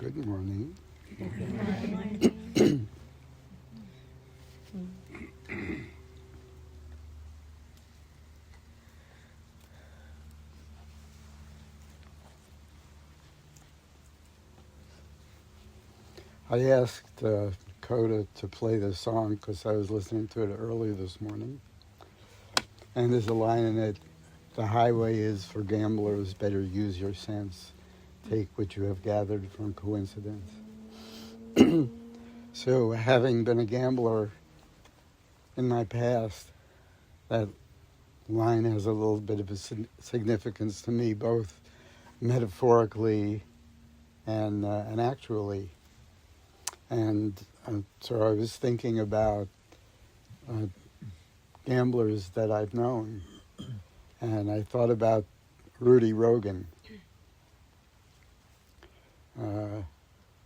Good morning. I asked Coda to play this song because I was listening to it early this morning. And there's a line in it, the highway is for gamblers, better use your sense. Take what you have gathered from coincidence. So having been a gambler in my past, that line has a little bit of a significance to me, both metaphorically and actually. And so I was thinking about gamblers that I've known, and I thought about Rudy Rogan,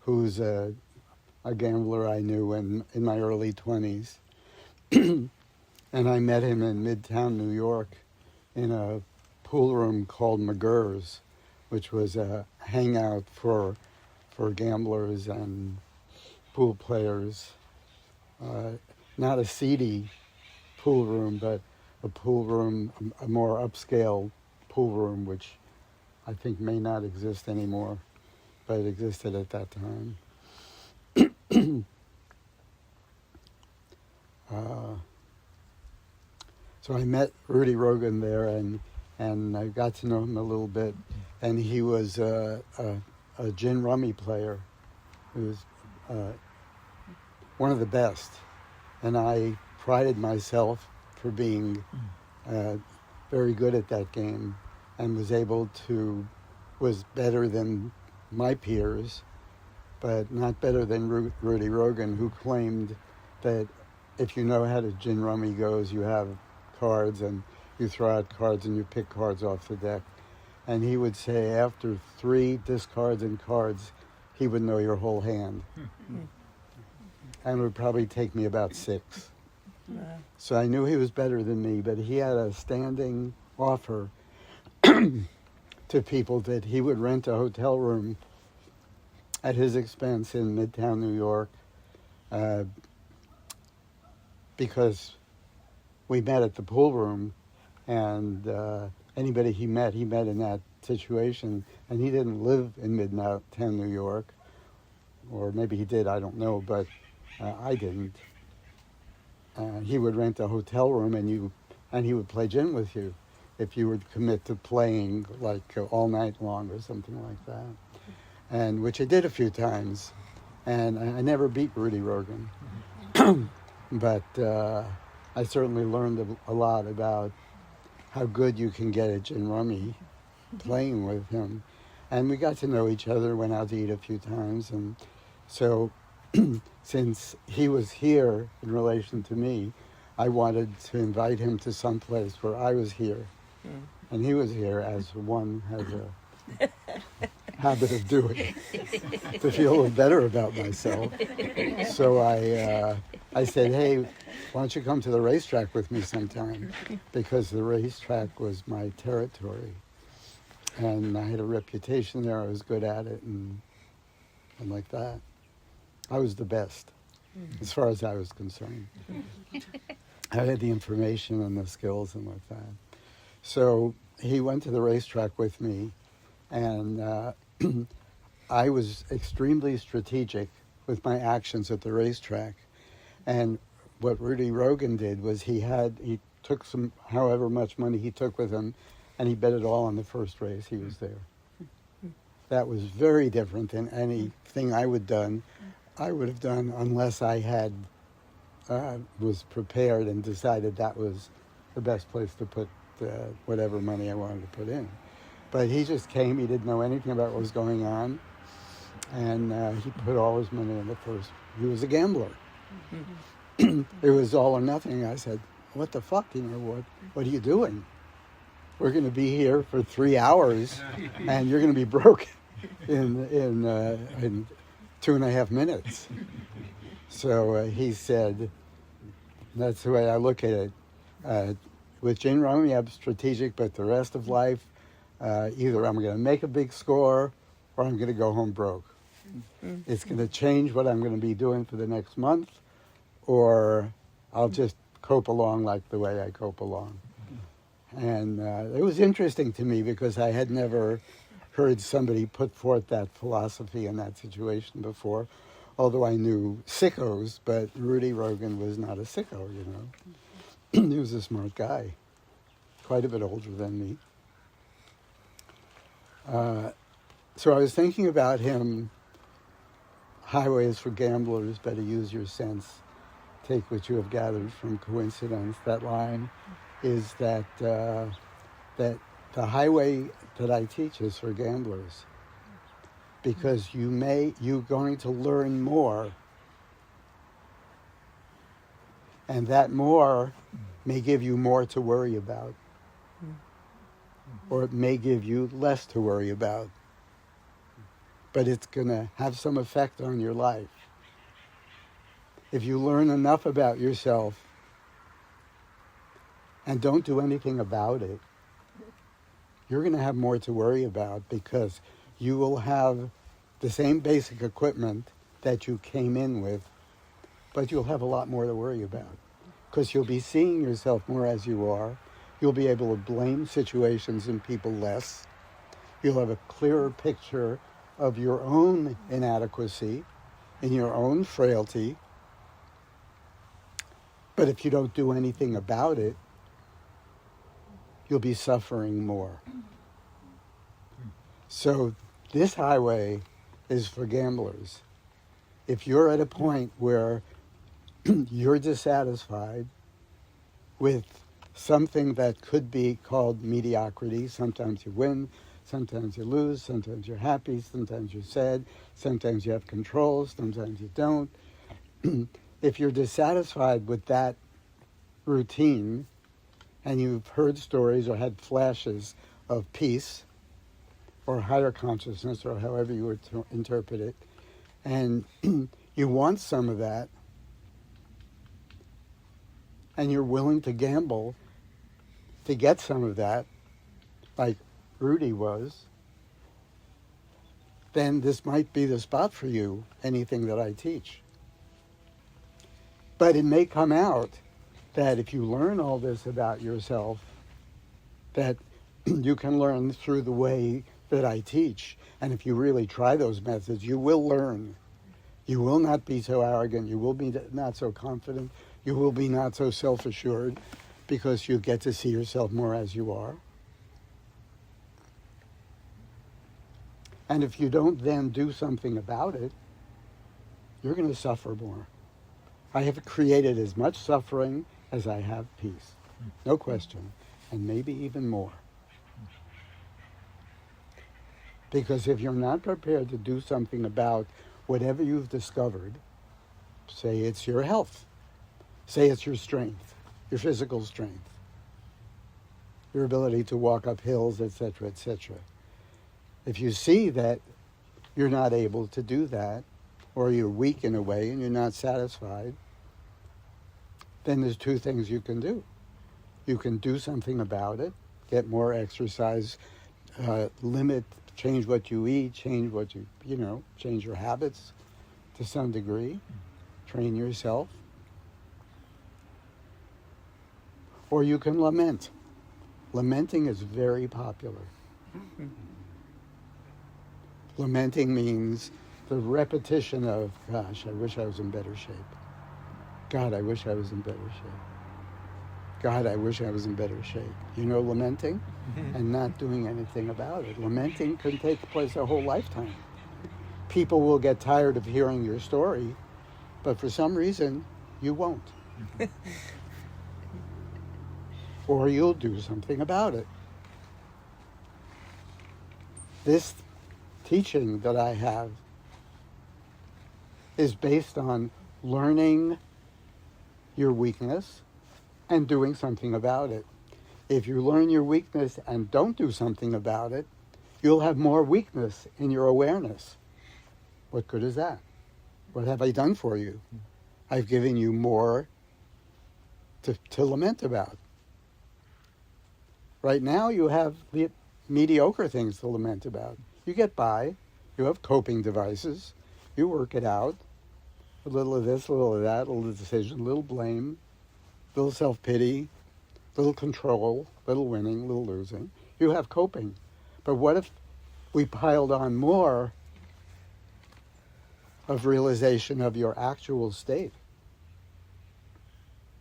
who's a gambler I knew in my early 20s. And I met him in Midtown New York in a pool room called McGurr's, which was a hangout for gamblers and pool players. Not a seedy pool room, but a pool room, a more upscale pool room, which I think may not exist anymore, but it existed at that time. So I met Rudy Rogan there, and I got to know him a little bit. And he was a gin rummy player. He was one of the best. And I prided myself for being very good at that game, and was better than my peers, but not better than Rudy Rogan, who claimed that if you know how the gin rummy goes, you have cards and you throw out cards and you pick cards off the deck. And he would say after 3 discards and cards, he would know your whole hand. And it would probably take me about 6. So I knew he was better than me, but he had a standing offer to people that he would rent a hotel room at his expense in Midtown New York, because we met at the pool room, and anybody he met in that situation, and he didn't live in Midtown New York, or maybe he did, I don't know, but I didn't. He would rent a hotel room, and he would play gin with you if you would commit to playing like all night long or something like that, and which I did a few times, and I never beat Rudy Rogan, but I certainly learned a lot about how good you can get at gin rummy playing with him. And we got to know each other, went out to eat a few times. And so since he was here in relation to me, I wanted to invite him to some place where I was here. And he was here, as one has a habit of doing, to feel a little better about myself. So I said, hey, why don't you come to the racetrack with me sometime? Because the racetrack was my territory. And I had a reputation there. I was good at it, and like that. I was the best, as far as I was concerned. I had the information and the skills and like that. So he went to the racetrack with me, and I was extremely strategic with my actions at the racetrack. And what Rudy Rogan did was he took some, however much money he took with him, and he bet it all on the first race he was there. That was very different than anything I would have done unless I had was prepared and decided that was the best place to put whatever money I wanted to put in. But he just came. He didn't know anything about what was going on, and he put all his money in the first. He was a gambler. It was all or nothing. I said, "What the fuck? What are you doing? We're going to be here for 3 hours, and you're going to be broke in 2.5 minutes." So he said, "That's the way I look at it. With gin rummy, I'm strategic, but the rest of life, either I'm going to make a big score or I'm going to go home broke." It's going to change what I'm going to be doing for the next month, or I'll just cope along like the way I cope along. And it was interesting to me because I had never heard somebody put forth that philosophy in that situation before, although I knew sickos, but Rudy Rogan was not a sicko, you know. He was a smart guy, quite a bit older than me. So I was thinking about him, highways for gamblers, better use your sense, take what you have gathered from coincidence. That line is that that the highway that I teach is for gamblers, because you're going to learn more, and that more may give you more to worry about, or it may give you less to worry about, but it's going to have some effect on your life. If you learn enough about yourself and don't do anything about it, you're going to have more to worry about, because you will have the same basic equipment that you came in with, but you'll have a lot more to worry about, because you'll be seeing yourself more as you are. You'll be able to blame situations and people less. You'll have a clearer picture of your own inadequacy and your own frailty. But if you don't do anything about it, you'll be suffering more. So this highway is for gamblers. If you're at a point where you're dissatisfied with something that could be called mediocrity, sometimes you win, sometimes you lose, sometimes you're happy, sometimes you're sad, sometimes you have control, sometimes you don't. If you're dissatisfied with that routine, and you've heard stories or had flashes of peace or higher consciousness, or however you were to interpret it, and you want some of that, and you're willing to gamble to get some of that, like Rudy was, then this might be the spot for you, anything that I teach. But it may come out that if you learn all this about yourself, that you can learn through the way that I teach. And if you really try those methods, you will learn. You will not be so arrogant. You will be not so confident. You will be not so self-assured, because you get to see yourself more as you are. And if you don't then do something about it, you're going to suffer more. I have created as much suffering as I have peace, no question, and maybe even more. Because if you're not prepared to do something about whatever you've discovered, say it's your health, say it's your strength, your physical strength, your ability to walk up hills, etc., etc. If you see that you're not able to do that, or you're weak in a way and you're not satisfied, then there's two things you can do. You can do something about it, get more exercise, change what you eat, change what change your habits to some degree, train yourself. Or you can lament. Lamenting is very popular. Lamenting means the repetition of, gosh, I wish I was in better shape. God, I wish I was in better shape. God, I wish I was in better shape. You know, lamenting and not doing anything about it. Lamenting can take place a whole lifetime. People will get tired of hearing your story, but for some reason, you won't. Or you'll do something about it. This teaching that I have is based on learning your weakness and doing something about it. If you learn your weakness and don't do something about it, you'll have more weakness in your awareness. What good is that? What have I done for you? I've given you more to lament about. Right now you have the mediocre things to lament about. You get by. You have coping devices. You work it out. A little of this, a little of that, a little decision, a little blame, a little self-pity, a little control, a little winning, a little losing. You have coping. But what if we piled on more of realization of your actual state?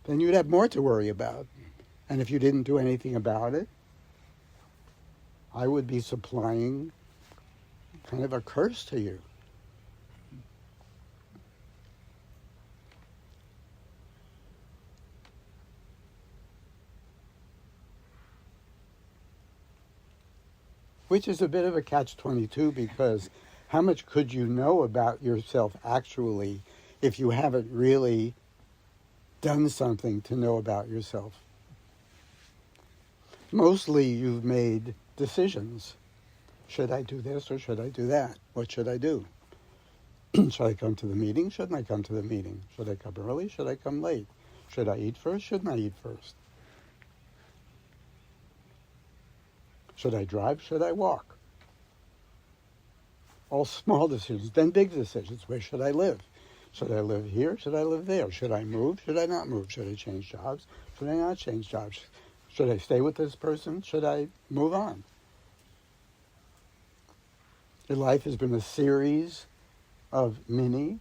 Then you'd have more to worry about. And if you didn't do anything about it, I would be supplying kind of a curse to you. Which is a bit of a catch-22, because how much could you know about yourself actually if you haven't really done something to know about yourself? Mostly you've made decisions. Should I do this or should I do that? What should I do? Should I come to the meeting? Shouldn't I come to the meeting? Should I come early? Should I come late? Should I eat first? Shouldn't I eat first? Should I drive? Should I walk? All small decisions. Then big decisions. Where should I live? Should I live here? Should I live there? Should I move? Should I not move? Should I change jobs? Should I not change jobs? Should I stay with this person? Should I move on? Your life has been a series of mini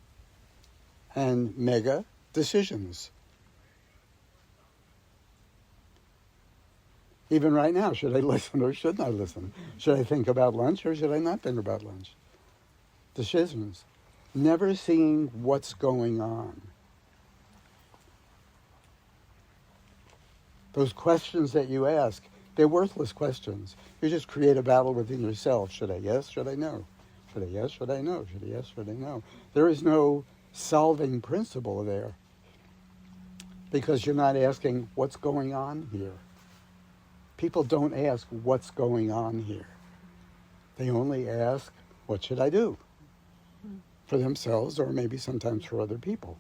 and mega decisions. Even right now, should I listen or shouldn't I listen? Should I think about lunch or should I not think about lunch? Decisions. Never seeing what's going on. Those questions that you ask, they're worthless questions. You just create a battle within yourself. Should I yes? Should I no? Should I yes? Should I no? Should I yes? Should I no? There is no solving principle there, because you're not asking what's going on here. People don't ask what's going on here. They only ask, what should I do? For themselves, or maybe sometimes for other people.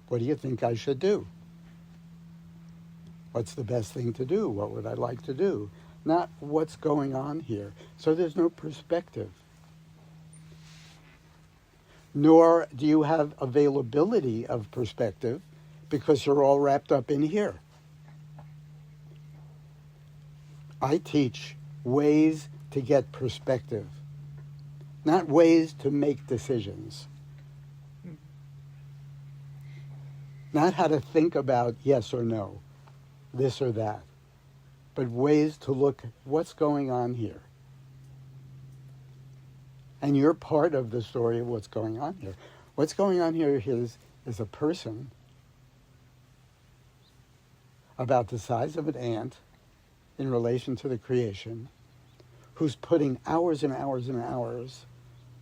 What do you think I should do? What's the best thing to do? What would I like to do? Not what's going on here. So there's no perspective. Nor do you have availability of perspective, because you're all wrapped up in here. I teach ways to get perspective, not ways to make decisions. Not how to think about yes or no, this or that, but ways to look at what's going on here. And you're part of the story of what's going on here. What's going on here is a person about the size of an ant in relation to the creation, who's putting hours and hours and hours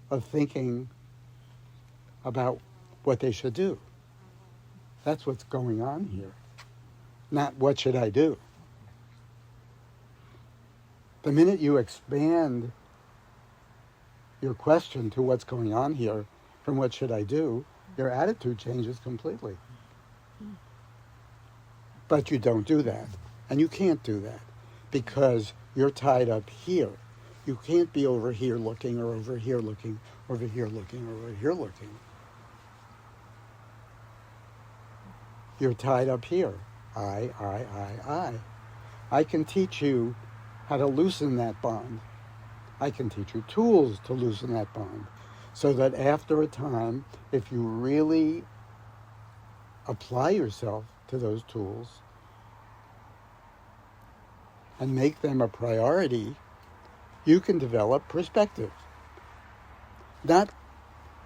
of thinking about what they should do. That's what's going on here. Not what should I do. The minute you expand your question to what's going on here from what should I do, your attitude changes completely. But you don't do that. And you can't do that, because you're tied up here. You can't be over here looking, or over here looking, over here looking, or over here looking. You're tied up here. I. I can teach you how to loosen that bond. I can teach you tools to loosen that bond, so that after a time, if you really apply yourself to those tools and make them a priority, you can develop perspective. Not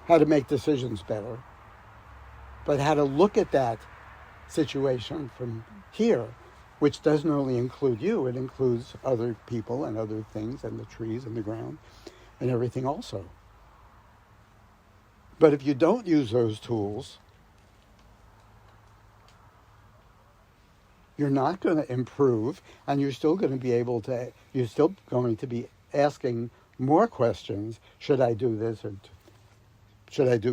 how to make decisions better, but how to look at that situation from here, which doesn't only include you, it includes other people and other things and the trees and the ground and everything also. But if you don't use those tools, you're not going to improve, and you're still going to be asking more questions. Should I do this,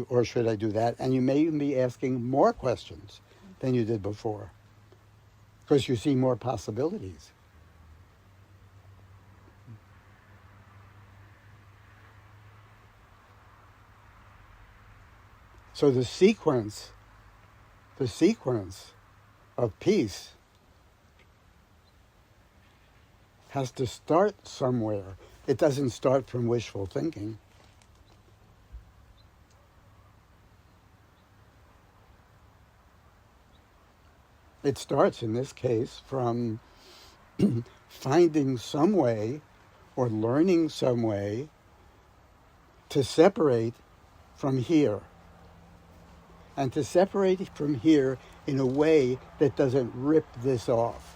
or should I do that? And you may even be asking more questions than you did before, because you see more possibilities. So the sequence of peace has to start somewhere. It doesn't start from wishful thinking. It starts, in this case, from finding some way or learning some way to separate from here. And to separate from here in a way that doesn't rip this off.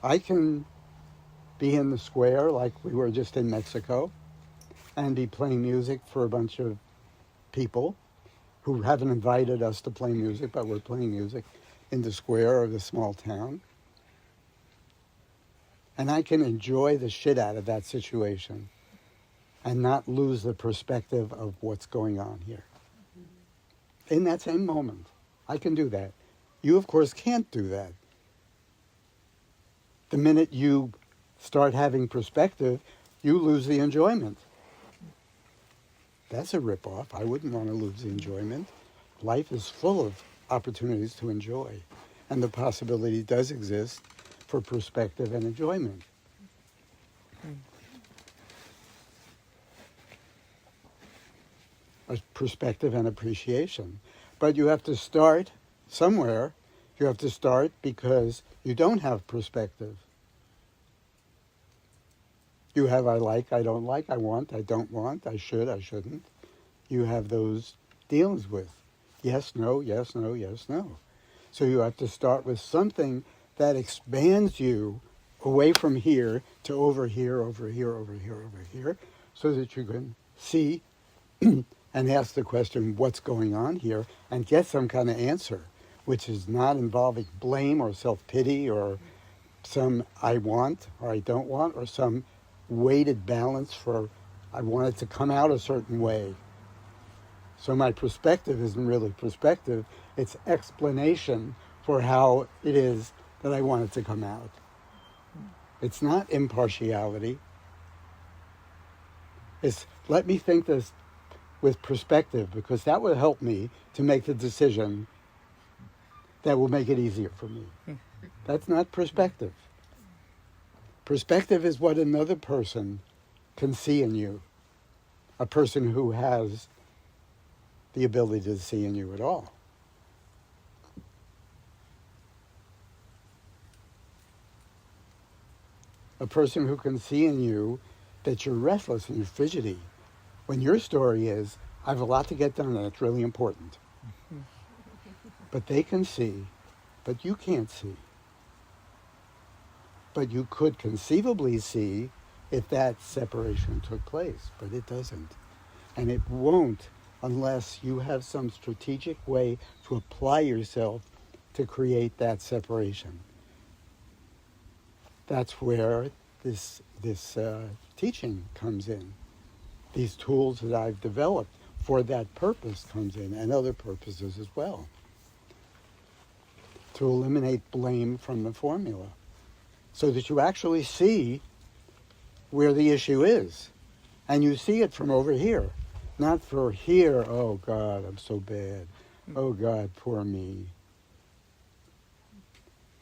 I can be in the square like we were just in Mexico and be playing music for a bunch of people who haven't invited us to play music, but we're playing music in the square of the small town. And I can enjoy the shit out of that situation and not lose the perspective of what's going on here. In that same moment, I can do that. You, of course, can't do that. The minute you start having perspective, you lose the enjoyment. That's a ripoff. I wouldn't want to lose the enjoyment. Life is full of opportunities to enjoy, and the possibility does exist for perspective and enjoyment. A perspective and appreciation. But you have to start somewhere. You have to start because you don't have perspective. You have I like, I don't like, I want, I don't want, I should, I shouldn't. You have those dealings with yes, no, yes, no, yes, no. So you have to start with something that expands you away from here to over here, over here, over here, over here, so that you can see and ask the question, what's going on here, and get some kind of answer, which is not involving blame or self-pity or some I want or I don't want or some weighted balance for I want it to come out a certain way. So my perspective isn't really perspective, it's explanation for how it is that I want it to come out. It's not impartiality. It's let me think this with perspective, because that will help me to make the decision that will make it easier for me. That's not perspective. Perspective is what another person can see in you, a person who has the ability to see in you at all. A person who can see in you that you're restless and you're fidgety, when your story is, I have a lot to get done and it's really important. But they can see, but you can't see. But you could conceivably see if that separation took place, but it doesn't. And it won't unless you have some strategic way to apply yourself to create that separation. That's where this teaching comes in. These tools that I've developed for that purpose comes in, and other purposes as well. To eliminate blame from the formula, so that you actually see where the issue is. And you see it from over here. Not for here, oh God, I'm so bad. Oh God, poor me.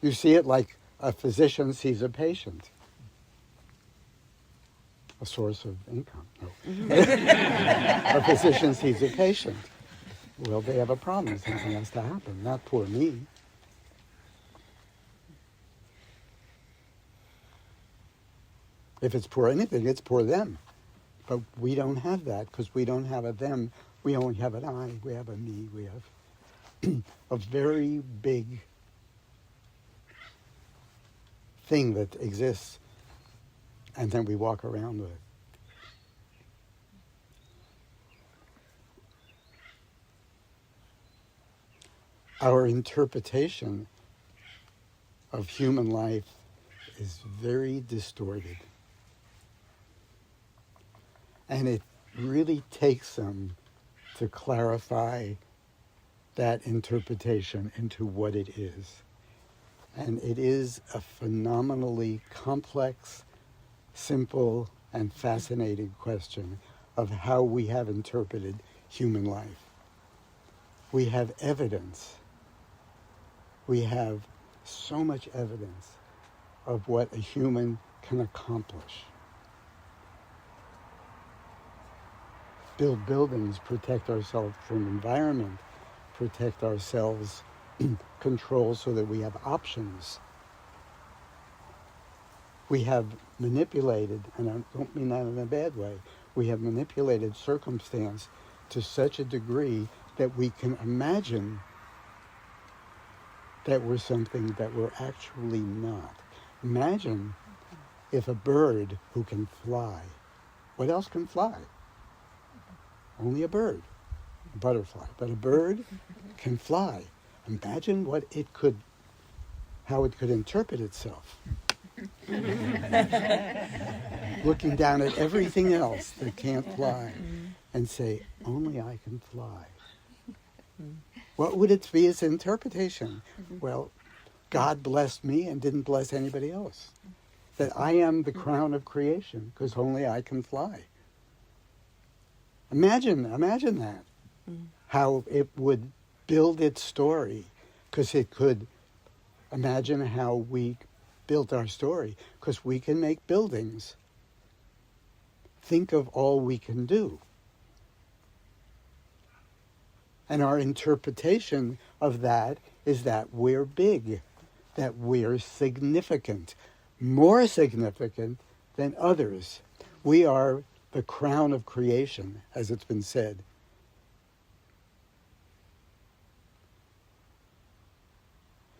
You see it like a physician sees a patient. A source of income. No. A physician sees a patient. Well, they have a problem. Something has to happen. Not poor me. If it's poor anything, it's poor them. But we don't have that because we don't have a them. We only have an I. We have a me. We have a very big thing that exists, and then we walk around with it. Our interpretation of human life is very distorted. And it really takes some to clarify that interpretation into what it is. And it is a phenomenally complex, simple, and fascinating question of how we have interpreted human life. We have evidence. We have so much evidence of what a human can accomplish. Build buildings, protect ourselves from environment, protect ourselves, control so that we have options. We have manipulated, and I don't mean that in a bad way, we have manipulated circumstance to such a degree that we can imagine that we're something that we're actually not. Imagine if a bird who can fly, what else can fly? Only a bird, a butterfly, but a bird can fly. Imagine what it could, how it could interpret itself. Looking down at everything else that can't fly and say, only I can fly. What would it be its interpretation? Well, God blessed me and didn't bless anybody else. That I am the crown of creation because only I can fly. Imagine that. How it would build its story because it could imagine how we built our story because we can make buildings. Think of all we can do. And our interpretation of that is that we're big, that we're significant, more significant than others. We are the crown of creation, as it's been said.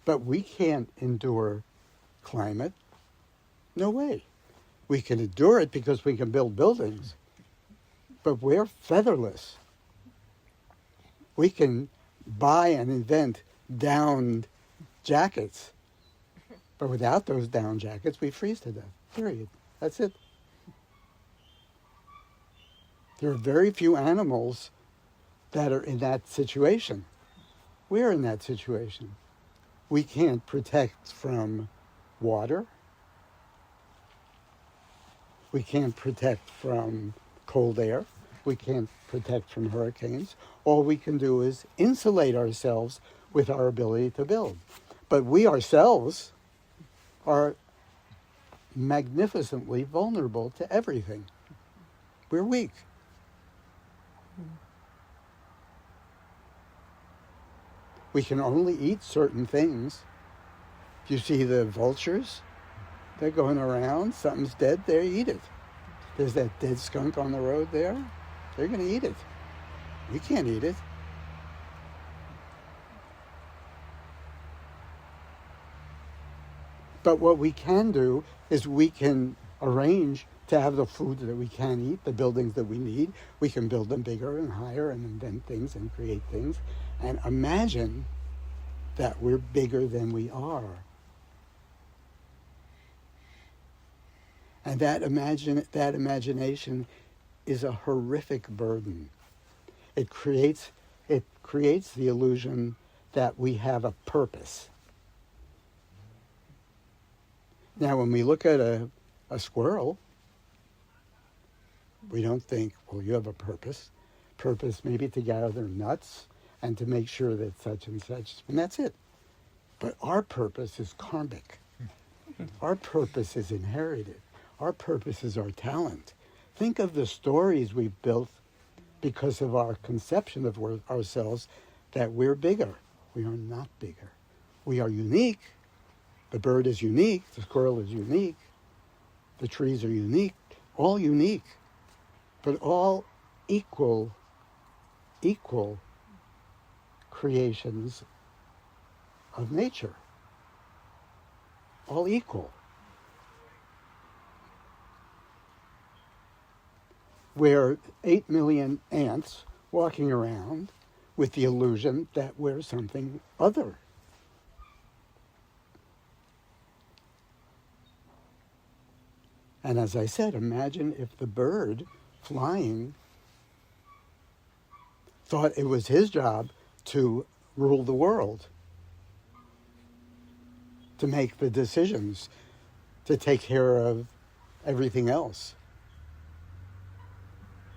But we can't endure climate. No way. We can endure it because we can build buildings, but we're featherless. We can buy and invent downed jackets, but without those down jackets, we freeze to death, period. That's it. There are very few animals that are in that situation. We're in that situation. We can't protect from water. We can't protect from cold air. We can't protect from hurricanes. All we can do is insulate ourselves with our ability to build. But we ourselves are magnificently vulnerable to everything. We're weak. We can only eat certain things. You see the vultures? They're going around. Something's dead. They eat it. There's that dead skunk on the road there. They're going to eat it. We can't eat it. But what we can do is we can arrange to have the food that we can eat, the buildings that we need. We can build them bigger and higher and invent things and create things. And imagine that we're bigger than we are. And that imagination is a horrific burden. It creates the illusion that we have a purpose. Now, when we look at a squirrel, we don't think, well, you have a purpose. Purpose maybe to gather nuts and to make sure that such and such, and that's it. But our purpose is karmic. Our purpose is inherited. Our purpose is our talent. Think of the stories we've built because of our conception of ourselves that we're bigger. We are not bigger. We are unique. The bird is unique. The squirrel is unique. The trees are unique. All unique. But all equal creations of nature. All equal. We're 8 million ants walking around with the illusion that we're something other. And as I said, imagine if the bird flying thought it was his job to rule the world. to make the decisions, to take care of everything else,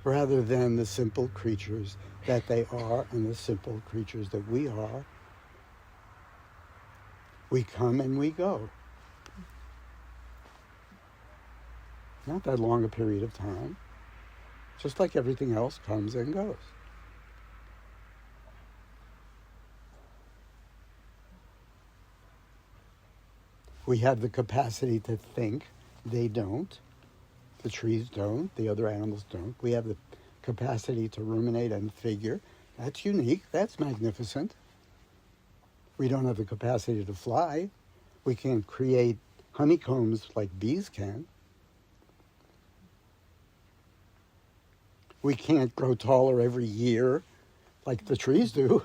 rather than the simple creatures that they are and the simple creatures that we are. We come and we go. Not that long a period of time. Just like everything else comes and goes. We have the capacity to think. They don't. The trees don't. The other animals don't. We have the capacity to ruminate and figure. That's unique. That's magnificent. We don't have the capacity to fly. We can't create honeycombs like bees can. We can't grow taller every year like the trees do.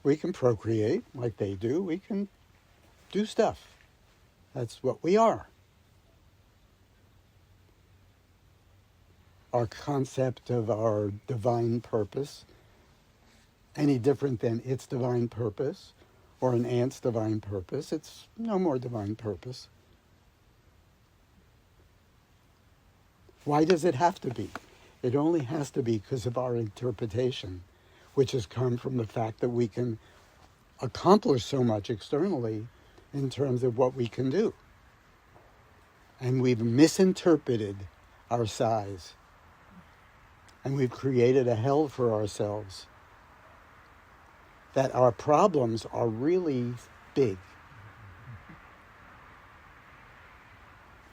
We can procreate like they do. We can do stuff. That's what we are. Our concept of our divine purpose, any different than its divine purpose or an ant's divine purpose, it's no more divine purpose. Why does it have to be? It only has to be because of our interpretation, which has come from the fact that we can accomplish so much externally in terms of what we can do. And we've misinterpreted our size. And we've created a hell for ourselves. That our problems are really big.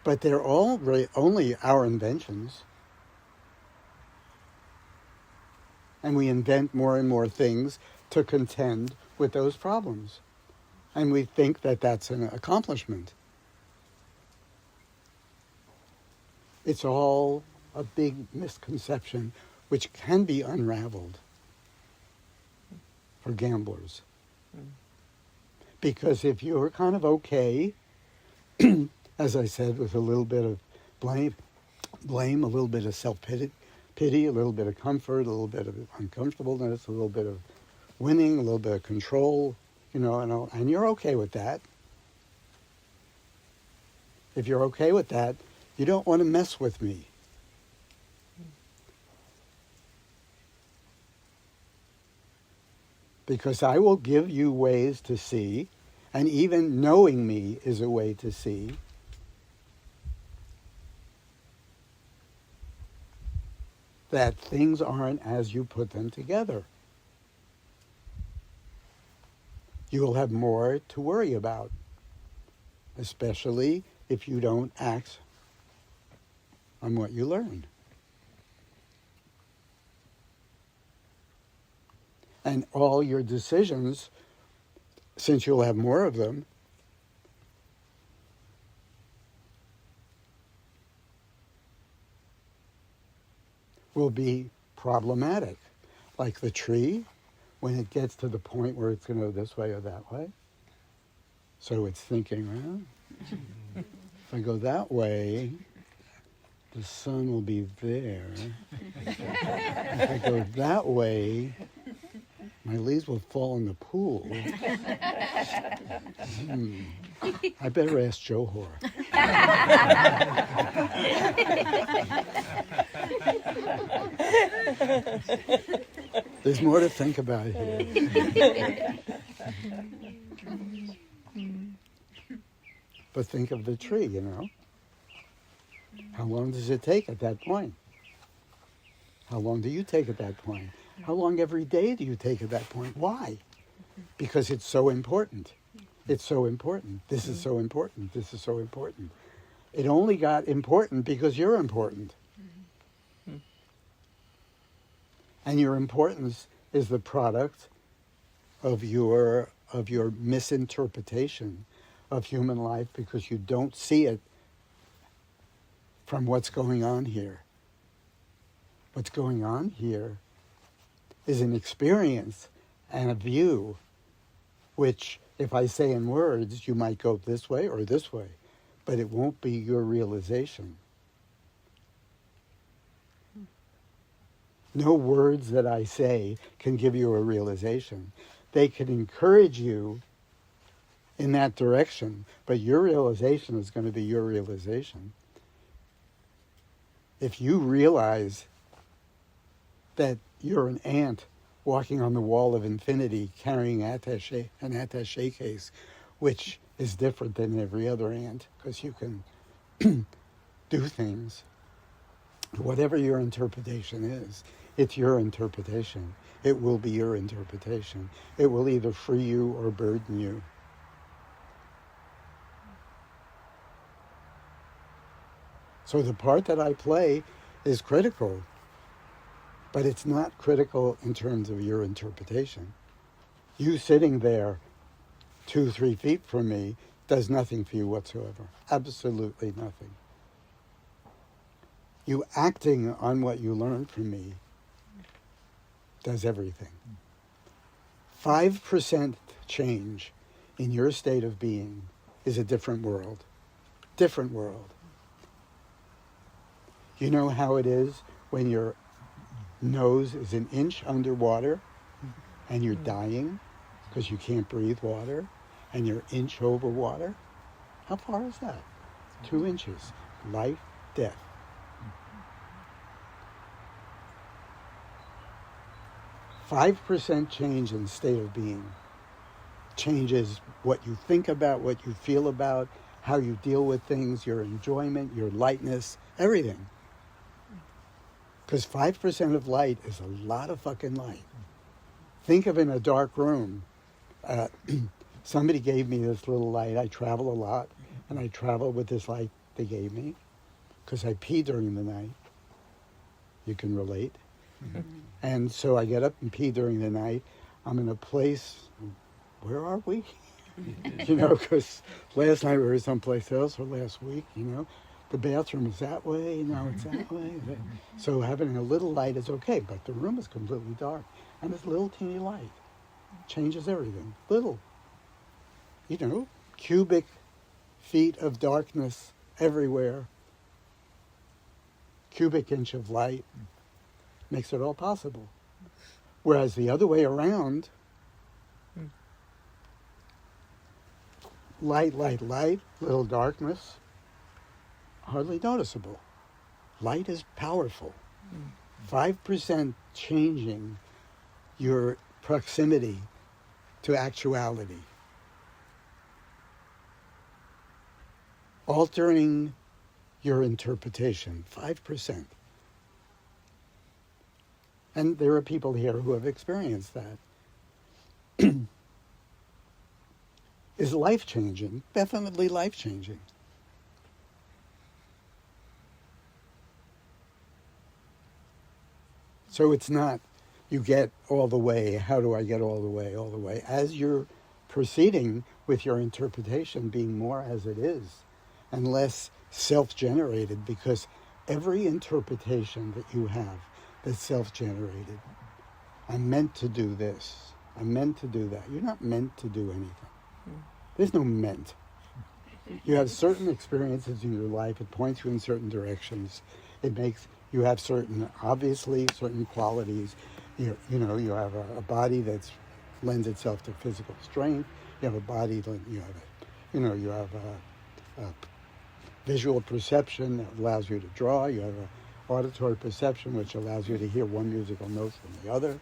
But they're all really only our inventions. And we invent more and more things to contend with those problems. And we think that that's an accomplishment. It's all a big misconception which can be unraveled for gamblers. Because if you're kind of okay, as I said, with a little bit of blame, a little bit of self-pity, a little bit of comfort, a little bit of uncomfortableness, a little bit of winning, a little bit of control, and you're okay with that. If you're okay with that, you don't want to mess with me. Because I will give you ways to see, and even knowing me is a way to see, that things aren't as you put them together. You will have more to worry about, especially if you don't act on what you learn. And all your decisions, since you'll have more of them, will be problematic. Like the tree, when it gets to the point where it's going to go this way or that way. So it's thinking, well, if I go that way, the sun will be there. If I go that way, my leaves will fall in the pool. I better ask Joe Hoare. There's more to think about here. But think of the tree, How long does it take at that point? How long do you take at that point? How long every day do you take at that point? Why? Because it's so important. It's so important. This is so important. This is so important. It only got important because you're important. And your importance is the product of your misinterpretation of human life because you don't see it from what's going on here. What's going on here is an experience and a view which, if I say in words, you might go this way or this way, but it won't be your realization. No words that I say can give you a realization. they can encourage you in that direction, but your realization is going to be your realization. If you realize that you're an ant walking on the wall of infinity carrying an attaché case, which is different than every other ant, because you can do things. Whatever your interpretation is, it's your interpretation. It will be your interpretation. It will either free you or burden you. So the part that I play is critical, but it's not critical in terms of your interpretation. You sitting there 2-3 feet from me does nothing for you whatsoever. Absolutely nothing. You acting on what you learned from me does everything. 5% change in your state of being is a different world. Different world. You know how it is when your nose is an inch underwater and you're dying because you can't breathe water and you're inch over water? How far is that? 2 inches. Life, death. Five 5% change in state of being changes what you think about, what you feel about, how you deal with things, your enjoyment, your lightness, everything. Because 5% of light is a lot of fucking light. Think of in a dark room. Somebody gave me this little light. I travel a lot, and I travel with this light they gave me because I pee during the night. You can relate. And so I get up and pee during the night. I'm in a place, where are we? Because last night we were someplace else, or last week, the bathroom is that way, now it's that way. So having a little light is okay, but the room is completely dark. And this little teeny light changes everything. Little, cubic feet of darkness everywhere. Cubic inch of light makes it all possible. Whereas the other way around, light, little darkness, hardly noticeable. Light is powerful. 5% changing your proximity to actuality. Altering your interpretation, 5%. And there are people here who have experienced that. Is life-changing, definitely life-changing. So it's not, you get all the way, how do I get all the way? As you're proceeding with your interpretation being more as it is, and less self-generated, because every interpretation that you have that's self-generated, I'm meant to do this, I'm meant to do that. You're not meant to do anything. There's no meant. You have certain experiences in your life, it points you in certain directions. It makes, you have certain qualities. You have a body that lends itself to physical strength. You have a body that, you have a visual perception that allows you to draw. You have an auditory perception which allows you to hear one musical note from the other.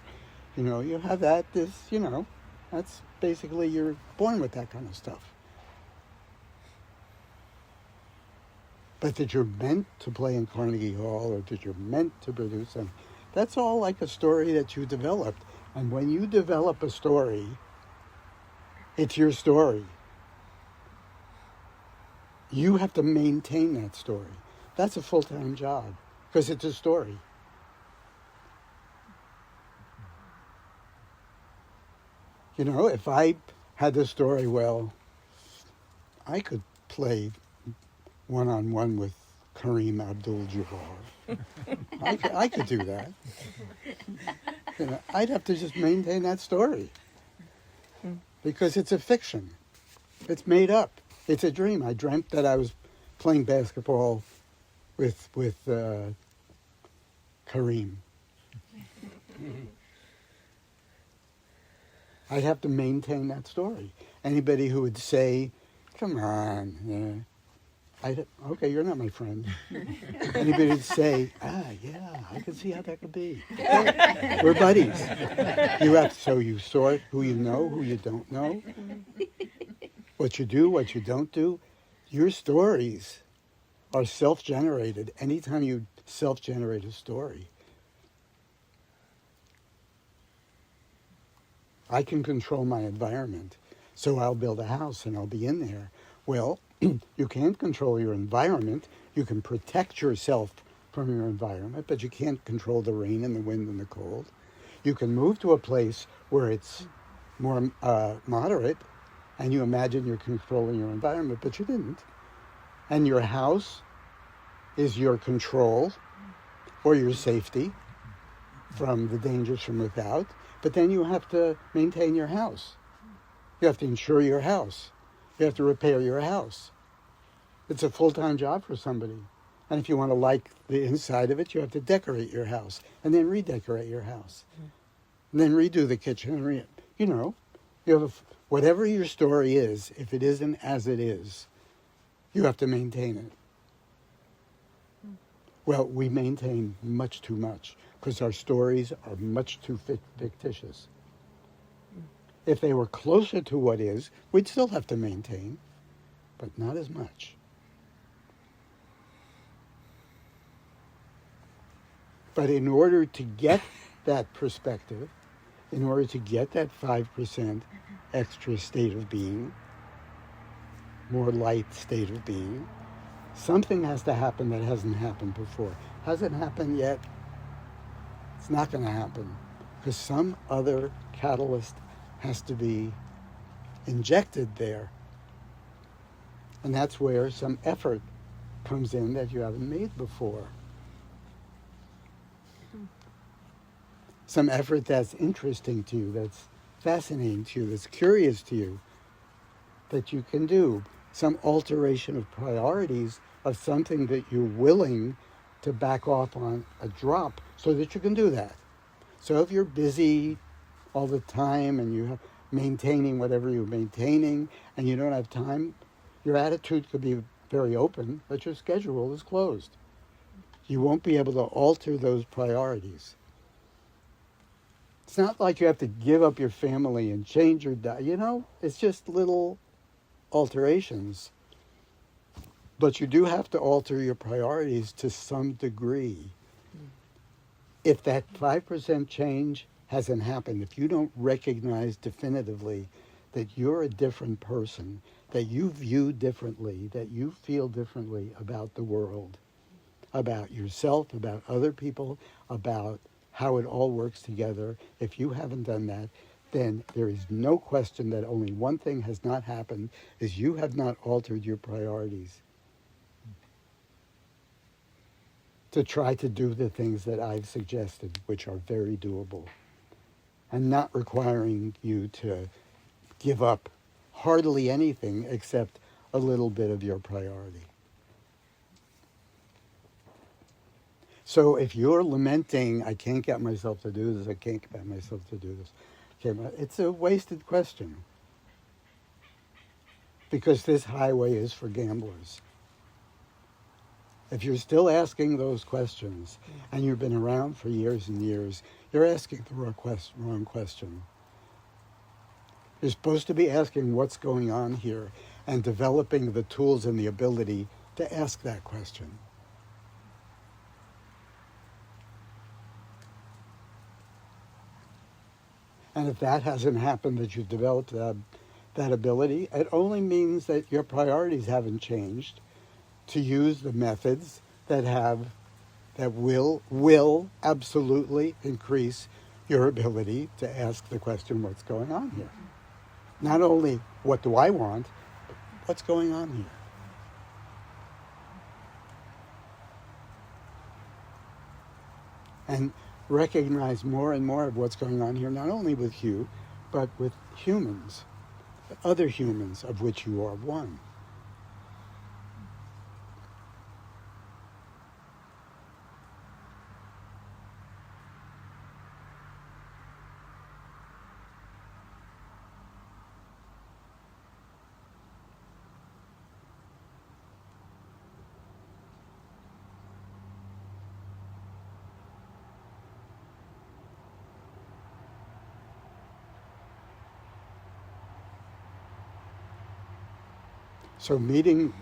You have that, that's basically, you're born with that kind of stuff. But that you're meant to play in Carnegie Hall, or that you're meant to produce them, that's all like a story that you developed. And when you develop a story, it's your story. You have to maintain that story. That's a full-time job, because it's a story. If I had the story, well, I could play one-on-one with Kareem Abdul-Jabbar. I could do that. I'd have to just maintain that story. Because it's a fiction. It's made up. It's a dream. I dreamt that I was playing basketball with Kareem. I'd have to maintain that story. Anybody who would say, come on, okay, you're not my friend. Anybody would say, yeah, I can see how that could be. Okay, we're buddies. So you sort who you know, who you don't know, what you do, what you don't do. Your stories are self-generated. Anytime you self-generate a story, I can control my environment. So I'll build a house and I'll be in there. Well, you can't control your environment. You can protect yourself from your environment, but you can't control the rain and the wind and the cold. You can move to a place where it's more moderate, and you imagine you're controlling your environment, but you didn't. And your house is your control or your safety from the dangers from without, but then you have to maintain your house. You have to insure your house. You have to repair your house. It's a full-time job for somebody. And if you want to like the inside of it, you have to decorate your house and then redecorate your house. And then redo the kitchen. And you have whatever your story is, if it isn't as it is, you have to maintain it. Well, we maintain much too much because our stories are much too fictitious. If they were closer to what is, we'd still have to maintain, but not as much. But in order to get that perspective, in order to get that 5% extra state of being, more light state of being, something has to happen that hasn't happened before. Hasn't happened yet. It's not going to happen because some other catalyst has to be injected there. And that's where some effort comes in that you haven't made before. Some effort that's interesting to you, that's fascinating to you, that's curious to you, that you can do. Some alteration of priorities of something that you're willing to back off on a drop so that you can do that. So if you're busy all the time and you're maintaining whatever you're maintaining and you don't have time, your attitude could be very open, but your schedule is closed. You won't be able to alter those priorities. It's not like you have to give up your family and change your diet. It's just little alterations. But you do have to alter your priorities to some degree. If that 5% change hasn't happened, if you don't recognize definitively that you're a different person, that you view differently, that you feel differently about the world, about yourself, about other people, about how it all works together, if you haven't done that, then there is no question that only one thing has not happened, is you have not altered your priorities to try to do the things that I've suggested, which are very doable, and not requiring you to give up hardly anything except a little bit of your priority. So if you're lamenting, I can't get myself to do this, I can't get myself to do this, it's a wasted question. Because this highway is for gamblers. If you're still asking those questions, and you've been around for years and years, you're asking the wrong question. You're supposed to be asking what's going on here and developing the tools and the ability to ask that question. And if that hasn't happened, that you've developed that ability, it only means that your priorities haven't changed to use the methods that will absolutely increase your ability to ask the question, what's going on here? Not only what do I want, but what's going on here? And recognize more and more of what's going on here, not only with you, but with humans, other humans of which you are one. So meeting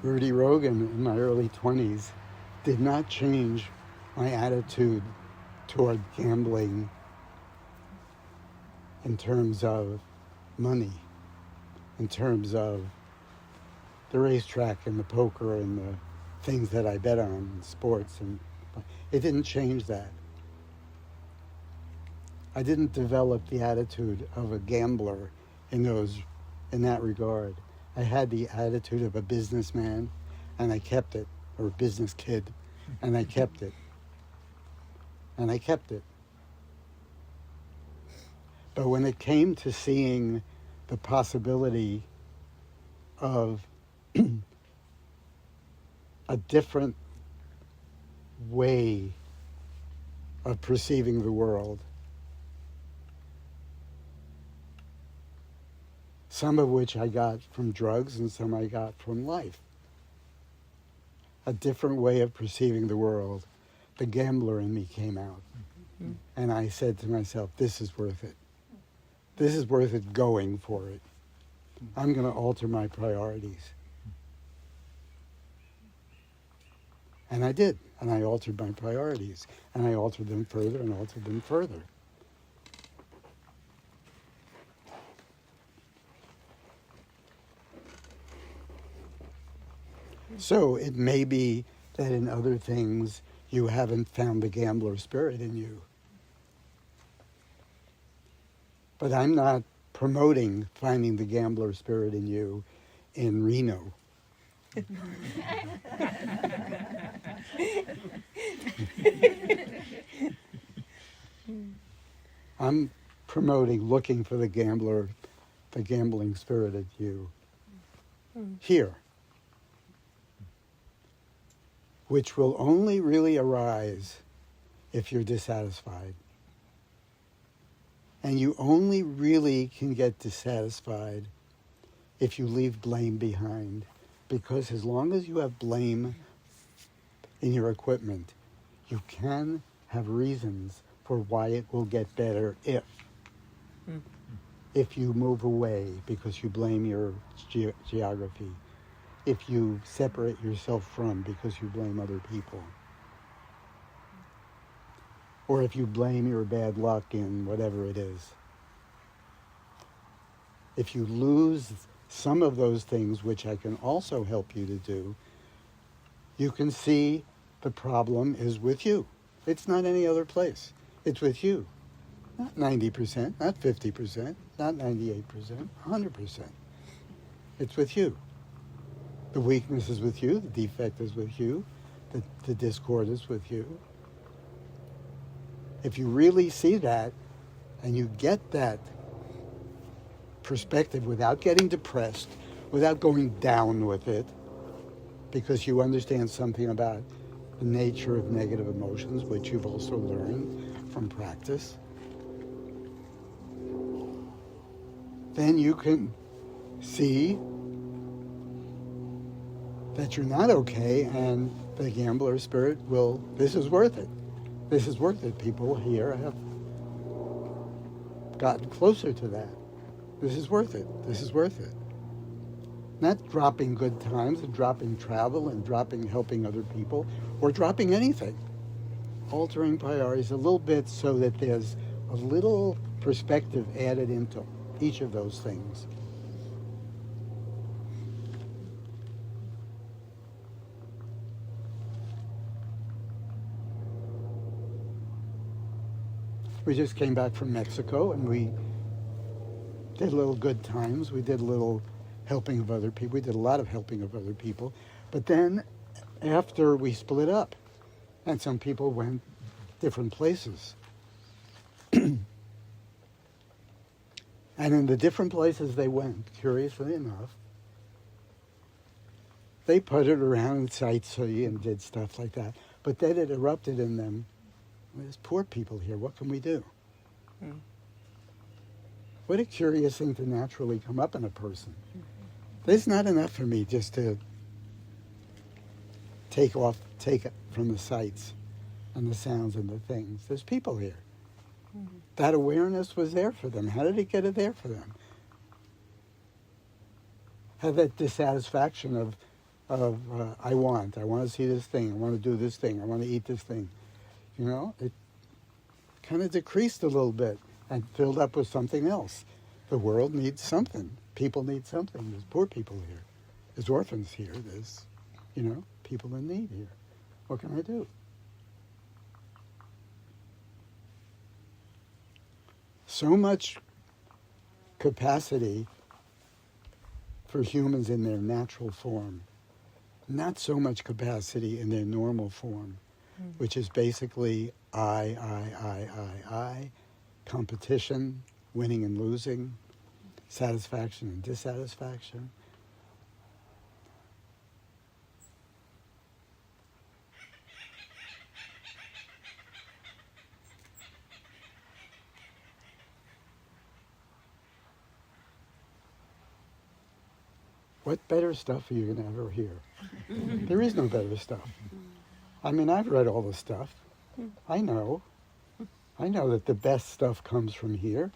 Rudy Rogan in my early 20s did not change my attitude toward gambling in terms of money, in terms of the racetrack and the poker and the things that I bet on in sports. And it didn't change that. I didn't develop the attitude of a gambler in that regard. I had the attitude of a businessman, and I kept it, or a business kid, and I kept it. And I kept it. But when it came to seeing the possibility of a different way of perceiving the world, some of which I got from drugs and some I got from life, a different way of perceiving the world, the gambler in me came out. Mm-hmm. And I said to myself, this is worth it. This is worth it going for it. I'm going to alter my priorities. And I did. And I altered my priorities. And I altered them further and altered them further. So it may be that in other things you haven't found the gambler spirit in you. But I'm not promoting finding the gambler spirit in you in Reno. I'm promoting looking for the gambling spirit in you here, which will only really arise if you're dissatisfied. And you only really can get dissatisfied if you leave blame behind. Because as long as you have blame in your equipment, you can have reasons for why it will get better if you move away because you blame your geography, if you separate yourself from because you blame other people, or if you blame your bad luck in whatever it is. If you lose some of those things, which I can also help you to do, you can see the problem is with you. It's not any other place. It's with you. Not 90%, not 50%, not 98%, 100%. It's with you. The weakness is with you, the defect is with you, the discord is with you. If you really see that, and you get that perspective without getting depressed, without going down with it, because you understand something about the nature of negative emotions, which you've also learned from practice, then you can see that you're not okay, and the gambler spirit will, this is worth it. This is worth it. People here have gotten closer to that. This is worth it. This is worth it. Not dropping good times and dropping travel and dropping helping other people or dropping anything. Altering priorities a little bit so that there's a little perspective added into each of those things. We just came back from Mexico and we did little good times. We did a little helping of other people. We did a lot of helping of other people. But then after we split up, and some people went different places. And in the different places they went, curiously enough, they puttered around and sightseeing and did stuff like that. But then it erupted in them, there's poor people here, what can we do? What a curious thing to naturally come up in a person. There's not enough for me just to take it from the sights and the sounds and the things. There's people here. That awareness was there for them. How did it get it there for them? have that dissatisfaction of I want to see this thing, I want to do this thing, I want to eat this thing. You know, it kind of decreased a little bit and filled up with something else. The world needs something. People need something. There's poor people here. There's orphans here. There's, people in need here. What can I do? So much capacity for humans in their natural form. Not so much capacity in their normal form, which is basically I, competition, winning and losing, satisfaction and dissatisfaction. What better stuff are you going to ever hear? There is no better stuff. I mean, I've read all the stuff. I know that the best stuff comes from here,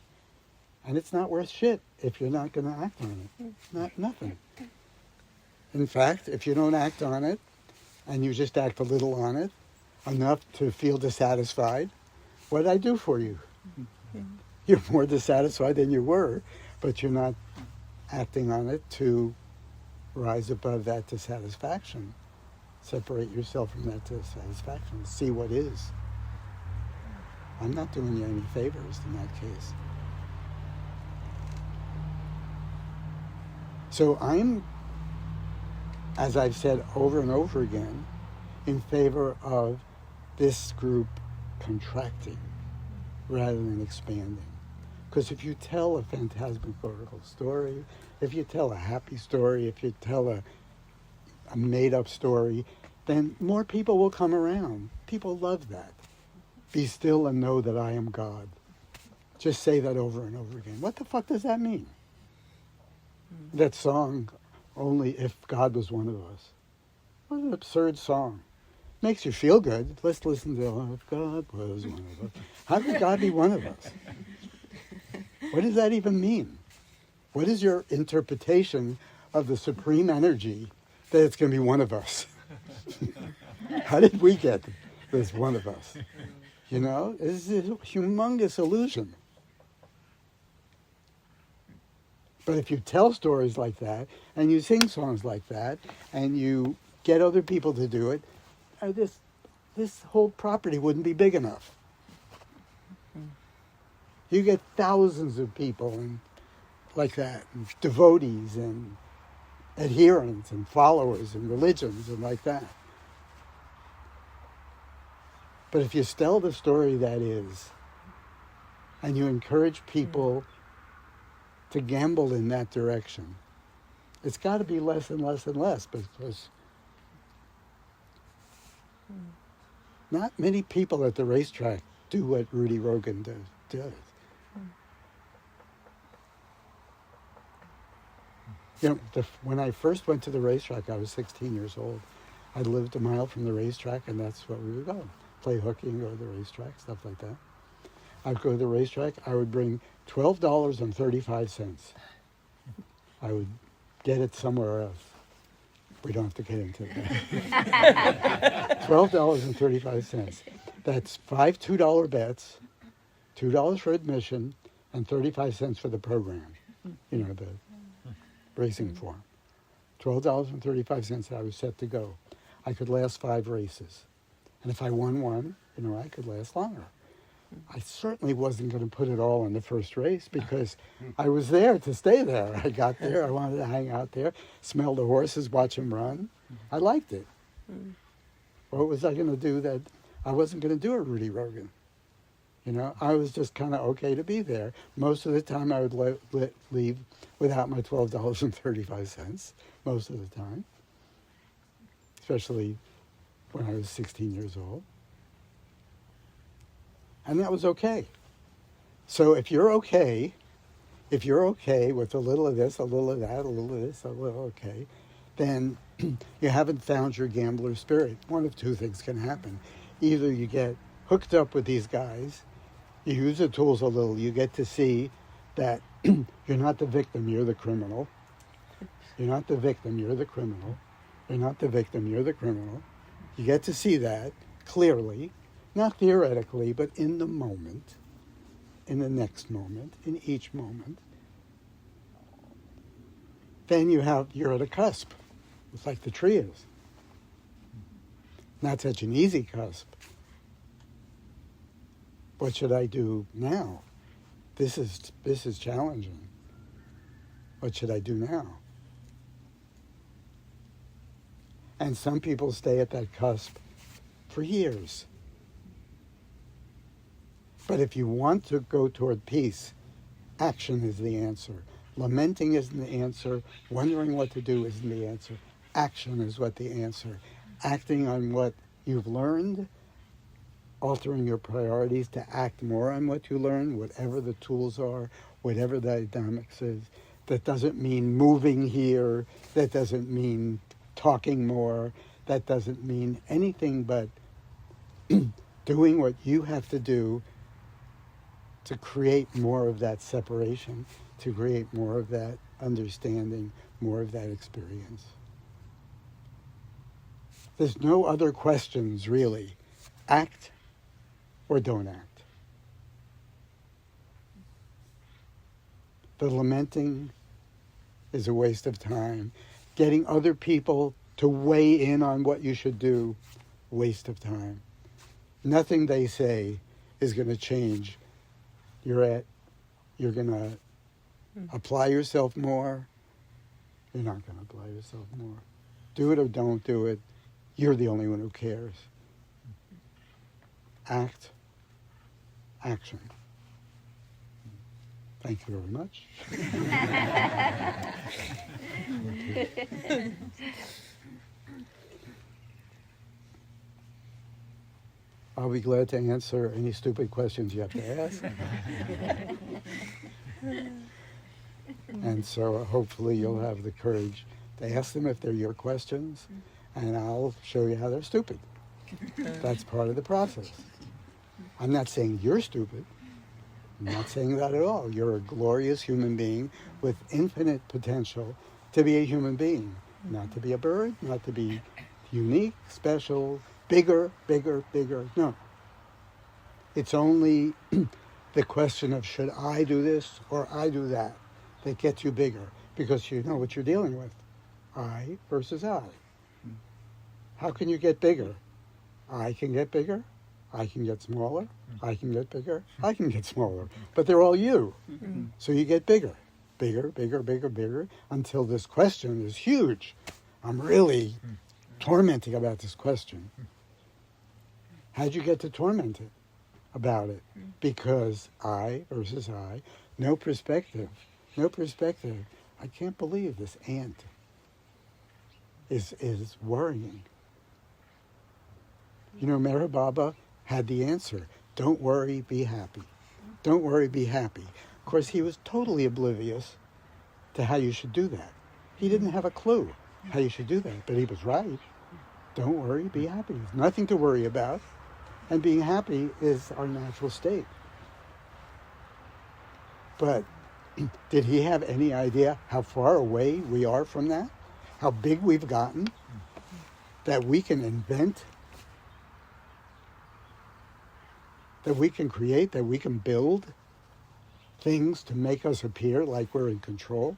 and it's not worth shit if you're not going to act on it. Nothing. In fact, if you don't act on it, and you just act a little on it, enough to feel dissatisfied, what did I do for you? You're more dissatisfied than you were, but you're not acting on it to rise above that dissatisfaction. Separate yourself from that dissatisfaction. See what is. I'm not doing you any favors in that case. So I'm, as I've said over and over again, in favor of this group contracting rather than expanding. Because if you tell a phantasmagorical story, if you tell a happy story, if you tell a made-up story, then more people will come around. People love that. Be still and know that I am God. Just say that over and over again. What the fuck does that mean? That song, Only If God Was One of Us. What an absurd song. Makes you feel good. Let's listen to If God Was One of Us. How could God be one of us? What does that even mean? What is your interpretation of the supreme energy that it's going to be one of us? How did we get this one of us? You know, it's a humongous illusion. But if you tell stories like that, and you sing songs like that, and you get other people to do it, this whole property wouldn't be big enough. You get thousands of people and like that, and devotees and adherents and followers and religions and like that. But if you tell the story that is, and you encourage people to gamble in that direction, it's got to be less and less and less, because not many people at the racetrack do what Rudy Rogan does. You know, when I first went to the racetrack, I was 16 years old. I lived a mile from the racetrack, and that's what we would go. Play hooky and go to the racetrack, stuff like that. I'd go to the racetrack. I would bring $12.35. I would get it somewhere else. We don't have to get into that. $12.35. That's 5 $2 bets, $2 for admission, and 35 cents for the program. You know, the racing form. $12.35, I was set to go. I could last 5 races. And if I won one, I could last longer. I certainly wasn't going to put it all in the first race, because I was there to stay there. I got there, I wanted to hang out there, smell the horses, watch them run. I liked it. What was I going to do that I wasn't going to do a Rudy Rogan? I was just kind of okay to be there. Most of the time I would leave without my $12.35, most of the time, especially when I was 16 years old. And that was okay. So if you're okay with a little of this, a little of that, a little of this, a little okay, then you haven't found your gambler spirit. One of two things can happen. Either you get hooked up with these guys, you use the tools a little, you get to see that you're not the victim, you're the criminal. You're not the victim, you're the criminal. You're not the victim, you're the criminal. You get to see that clearly, not theoretically, but in the moment, in the next moment, in each moment. Then you're at a cusp. It's like the tree is. Not such an easy cusp. What should I do now? This is challenging. What should I do now? And some people stay at that cusp for years. But if you want to go toward peace, action is the answer. Lamenting isn't the answer. Wondering what to do isn't the answer. Action is what the answer. Acting on what you've learned, altering your priorities to act more on what you learned, whatever the tools are, whatever the dynamics is. That doesn't mean moving here. That doesn't mean talking more. That doesn't mean anything but doing what you have to do to create more of that separation, to create more of that understanding, more of that experience. There's no other questions, really. Act or don't act. The lamenting is a waste of time. Getting other people to weigh in on what you should do, waste of time. Nothing they say is going to change. You're going to apply yourself more. You're not going to apply yourself more. Do it or don't do it. You're the only one who cares. Act. Action. Thank you very much. I'll be glad to answer any stupid questions you have to ask. And so hopefully you'll have the courage to ask them if they're your questions, and I'll show you how they're stupid. That's part of the process. I'm not saying you're stupid. I'm not saying that at all. You're a glorious human being with infinite potential to be a human being, not to be a bird, not to be unique, special, bigger, bigger, bigger. No. It's only the question of should I do this or I do that that gets you bigger, because you know what you're dealing with. I versus I. How can you get bigger? I can get bigger. I can get smaller. I can get bigger. I can get smaller. But they're all you. So you get bigger. Bigger, bigger, bigger, bigger, until this question is huge. I'm really tormenting about this question. How'd you get to tormented about it? Because I versus I, no perspective. No perspective. I can't believe this ant is worrying. You know, Meher Baba had the answer. Don't worry, be happy. Don't worry, be happy. Of course, he was totally oblivious to how you should do that. He didn't have a clue how you should do that, but he was right. Don't worry, be happy. There's nothing to worry about, and being happy is our natural state. But did he have any idea how far away we are from that? How big we've gotten? That we can invent? That we can create? That we can build things to make us appear like we're in control?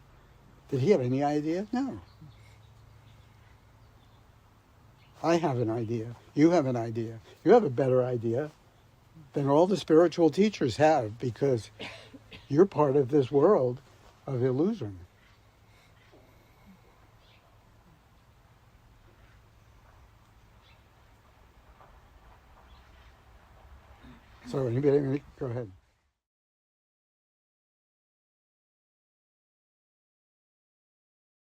Did he have any idea? No. I have an idea. You have an idea. You have a better idea than all the spiritual teachers have, because you're part of this world of illusion. So anybody, go ahead.